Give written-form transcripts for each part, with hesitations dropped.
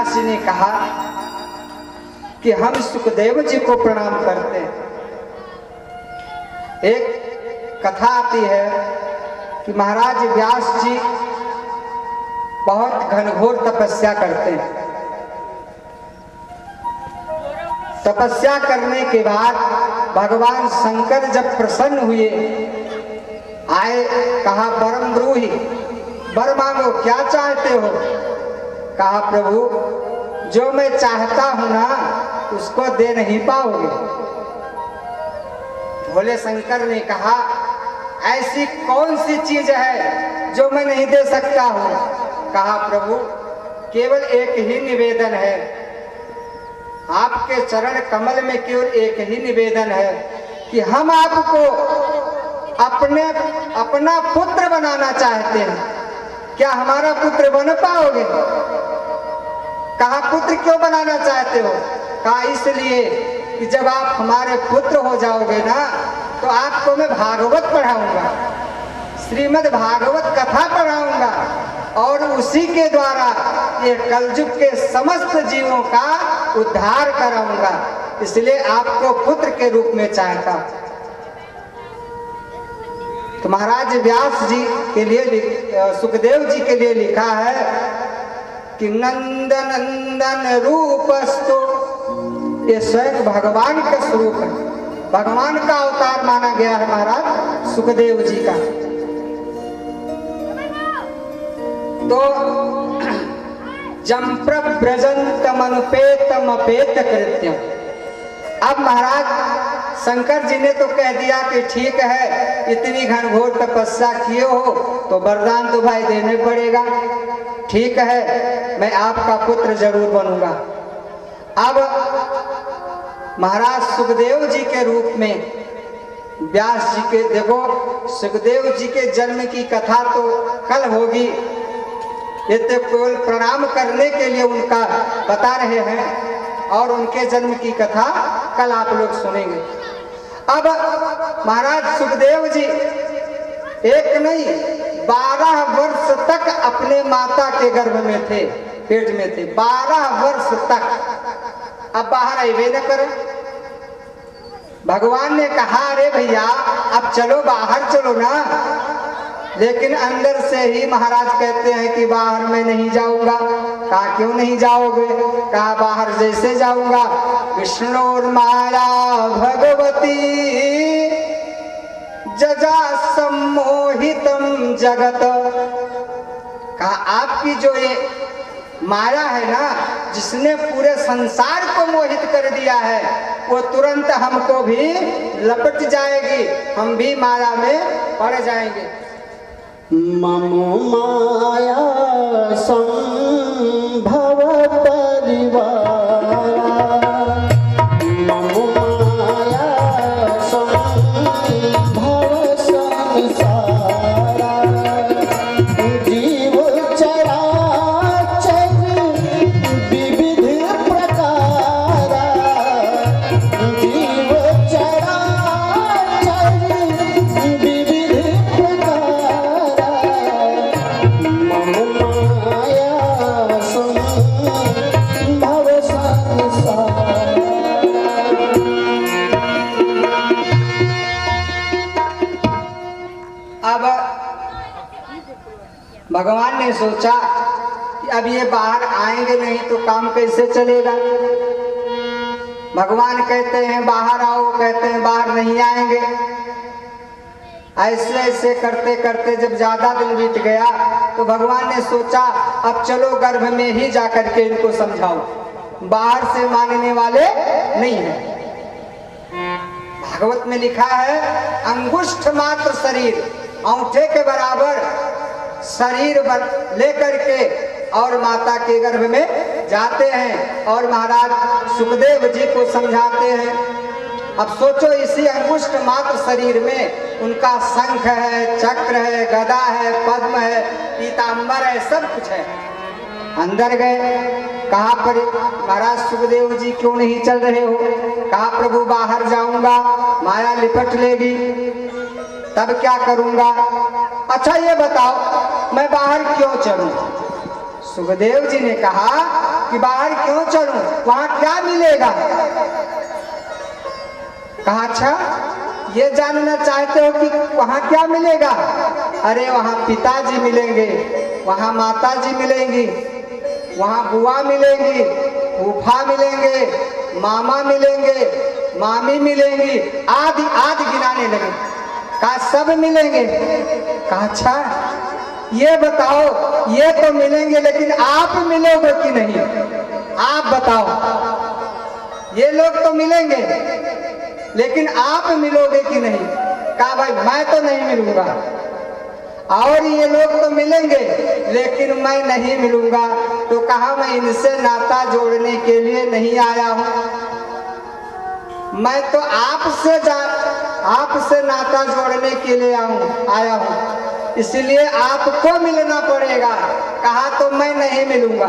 व्यास जी ने कहा कि हम सुखदेव जी को प्रणाम करते हैं। एक कथा आती है कि महाराज व्यास जी बहुत घनघोर तपस्या करते हैं। तपस्या करने के बाद भगवान शंकर जब प्रसन्न हुए, आए, कहा वरम ब्रूहि, वर मांगो, क्या चाहते हो? कहा प्रभु, जो मैं चाहता हूं ना उसको दे नहीं पाओगे। भोले शंकर ने कहा, ऐसी कौन सी चीज है जो मैं नहीं दे सकता हूं? कहा प्रभु, केवल एक ही निवेदन है, आपके चरण कमल में केवल एक ही निवेदन है कि हम आपको अपना पुत्र बनाना चाहते हैं, क्या हमारा पुत्र बन पाओगे? कहा पुत्र क्यों बनाना चाहते हो? कहा इसलिए कि जब आप हमारे पुत्र हो जाओगे ना तो आपको मैं भागवत पढ़ाऊंगा, श्रीमद् भागवत कथा पढ़ाऊंगा और उसी के द्वारा ये कलयुग के समस्त जीवों का उद्धार कराऊंगा, इसलिए आपको पुत्र के रूप में चाहता हूं। तो महाराज व्यास जी के लिए, सुखदेव जी के लिए लिखा है कि नंद नंदन रूपस्तु, ये स्वयं भगवान का स्वरूप है, भगवान का अवतार माना गया है महाराज सुखदेव जी का। तो जम प्रव्रजंतमनुपेतम अपेत कृत्यम। अब महाराज शंकर जी ने तो कह दिया कि ठीक है, इतनी घनघोर तपस्या किए हो तो वरदान तो भाई देने पड़ेगा, ठीक है मैं आपका पुत्र जरूर बनूंगा। अब महाराज सुखदेव जी के रूप में व्यास जी के, देखो सुखदेव जी के जन्म की कथा तो कल होगी, ये तो केवल प्रणाम करने के लिए उनका बता रहे हैं और उनके जन्म की कथा कल आप लोग सुनेंगे। अब महाराज सुखदेव जी एक नहीं 12 वर्ष तक अपने माता के गर्भ में थे, पेट में थे 12 वर्ष तक। अब बाहर आइए न करो, भगवान ने कहा अरे भैया अब चलो बाहर चलो ना, लेकिन अंदर से ही महाराज कहते हैं कि बाहर मैं नहीं जाऊंगा। कहा क्यों नहीं जाओगे? कहा बाहर जैसे जाऊंगा विष्णुर माया भगवती जजा सम्मोहितम जगत। कहा आपकी जो ये माया है ना, जिसने पूरे संसार को मोहित कर दिया है, वो तुरंत हमको भी लपट जाएगी, हम भी माया में पड़ जाएंगे। ममो माया संभव परिवार, ममो माया संभव संसार, जीव चराचर विविध प्रकार, जीव चराचर विविध प्रकार, अब भगवान ने सोचा कि अब ये बाहर आएंगे नहीं तो काम कैसे चलेगा। भगवान कहते हैं बाहर आओ, कहते हैं बाहर नहीं आएंगे। ऐसे ऐसे करते करते जब ज्यादा दिन बीत गया तो भगवान ने सोचा अब चलो गर्भ में ही जाकर के इनको समझाओ, बाहर से मानने वाले नहीं है। भागवत में लिखा है अंगुष्ठ मात्र शरीर, अंगूठे के बराबर शरीर लेकर के और माता के गर्भ में जाते हैं और महाराज सुखदेव जी को समझाते हैं। अब सोचो इसी अंगुष्ठ मात्र शरीर में उनका शंख है, चक्र है, गदा है, पद्म है, पीतांबर है, सब कुछ है। अंदर गए, कहा पर महाराज सुखदेव जी क्यों नहीं चल रहे हो? कहा प्रभु बाहर जाऊंगा माया लिपट लेगी, तब क्या करूंगा? अच्छा ये बताओ मैं बाहर क्यों चलूं? सुखदेव जी ने कहा कि बाहर क्यों चलूं, वहां क्या मिलेगा। कहा अच्छा ये जानना चाहते हो कि वहां क्या मिलेगा। अरे वहां पिताजी मिलेंगे, वहां माताजी मिलेंगी, वहां बुआ मिलेंगी, फूफा मिलेंगे, मामा मिलेंगे, मामी मिलेंगी, आदि आदि गिनाने लगे। कहा सब मिलेंगे। कहा अच्छा ये बताओ ये तो मिलेंगे लेकिन आप मिलोगे कि नहीं, आप बताओ। ये लोग तो मिलेंगे लेकिन आप मिलोगे कि नहीं। कहा भाई मैं तो नहीं मिलूंगा, और ये लोग तो मिलेंगे लेकिन मैं नहीं मिलूंगा। तो कहा मैं इनसे नाता जोड़ने के लिए नहीं आया हूं, मैं तो आपसे नाता जोड़ने के लिए आया हूं, इसलिए आपको मिलना पड़ेगा। कहा तो मैं नहीं मिलूंगा,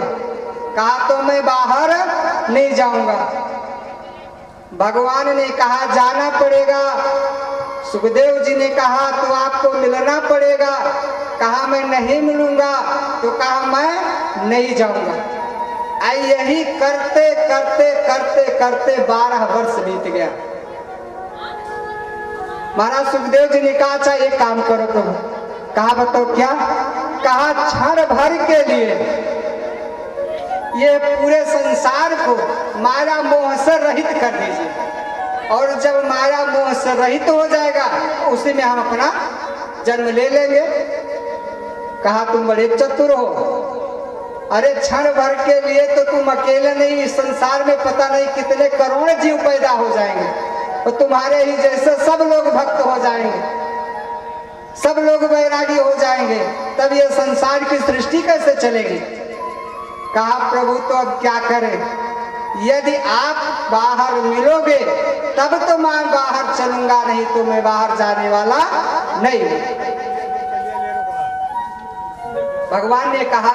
कहा तो मैं बाहर नहीं जाऊंगा। भगवान ने कहा जाना पड़ेगा। सुखदेव जी ने कहा तो आपको मिलना पड़ेगा। कहा मैं नहीं मिलूंगा, तो कहा मैं नहीं जाऊंगा। यही करते करते करते करते 12 वर्ष बीत गया। महाराज सुखदेव जी ने कहा अच्छा एक काम करो प्रभु। कहा बताओ क्या। कहा क्षण भर के लिए ये पूरे संसार को माया मोह से रहित कर दीजिए, और जब माया मोह से रहित हो जाएगा उसी में हम अपना जन्म ले लेंगे। कहा तुम बड़े चतुर हो। अरे क्षण भर के लिए तो तुम अकेले नहीं, इस संसार में पता नहीं कितने करोड़ जीव पैदा हो जाएंगे, और तुम्हारे ही जैसे सब लोग भक्त हो जाएंगे, सब लोग वैरागी हो जाएंगे, तब ये संसार की सृष्टि कैसे चलेगी। कहा प्रभु तो अब क्या करें, यदि आप बाहर मिलोगे तब तो मैं बाहर चलूंगा, नहीं तो मैं बाहर जाने वाला नहीं। भगवान ने कहा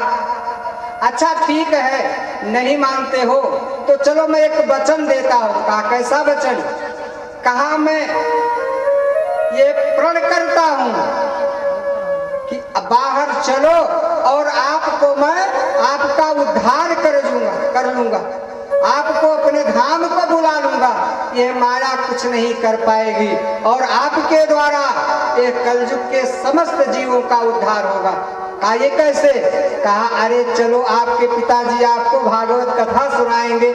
अच्छा ठीक है नहीं मानते हो तो चलो मैं एक वचन देता हूं। कहा कैसा वचन। कहा मैं ये प्रण करता हूं कि बाहर चलो और आपको मैं आपका उद्धार कर लूंगा, आपको अपने धाम को बुला लूंगा। ये माया कुछ नहीं कर पाएगी, और आपके द्वारा ये कलयुग के समस्त जीवों का उद्धार होगा। कहा ये कैसे। कहा अरे चलो आपके पिताजी आपको भागवत कथा सुनाएंगे,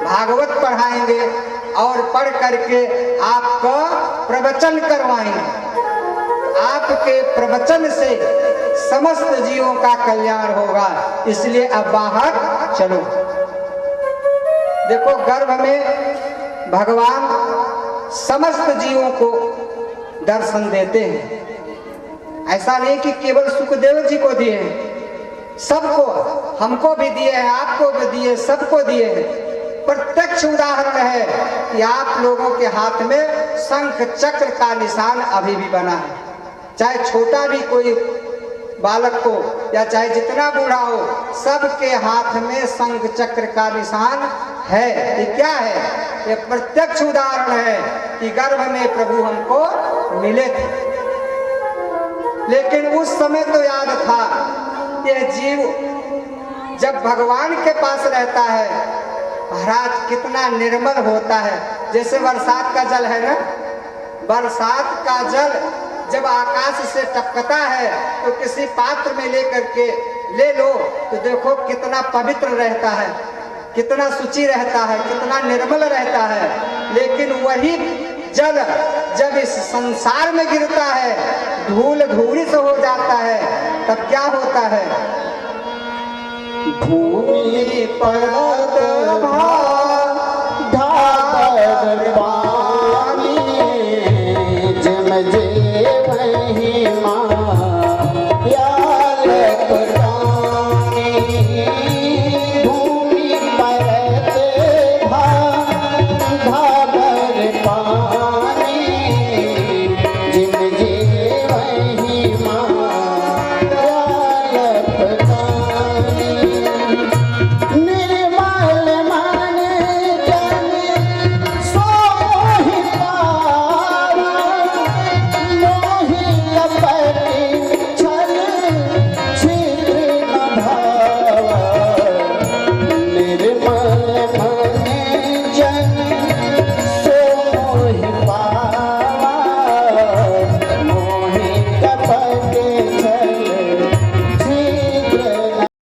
भागवत पढ़ाएंगे, और पढ़ करके आपको प्रवचन करवाएंगे। आपके प्रवचन से समस्त जीवों का कल्याण होगा, इसलिए अब बाहर चलो। देखो गर्भ में भगवान समस्त जीवों को दर्शन देते हैं। ऐसा नहीं कि केवल सुखदेव जी को दिए हैं, सबको, हमको भी दिए हैं, आपको भी दिए, सबको दिए हैं। प्रत्यक्ष उदाहरण है कि आप लोगों के हाथ में शंख चक्र का निशान अभी भी बना है। चाहे छोटा भी कोई बालक हो या चाहे जितना बूढ़ा हो, सबके हाथ में शंख चक्र का निशान है। ये क्या है। ये प्रत्यक्ष उदाहरण है कि गर्भ में प्रभु हमको मिले थे। लेकिन उस समय तो याद था यह जीव जब भगवान के पास रहता है महाराज कितना निर्मल होता है। जैसे बरसात का जल है ना, बरसात का जल जब आकाश से टपकता है तो किसी पात्र में लेकर के ले लो तो देखो कितना पवित्र रहता है, कितना शुचि रहता है, कितना निर्मल रहता है। लेकिन वही जल जब इस संसार में गिरता है, धूल धूलित हो जाता है, तब क्या होता है। भूमि परत धार पानी जम जे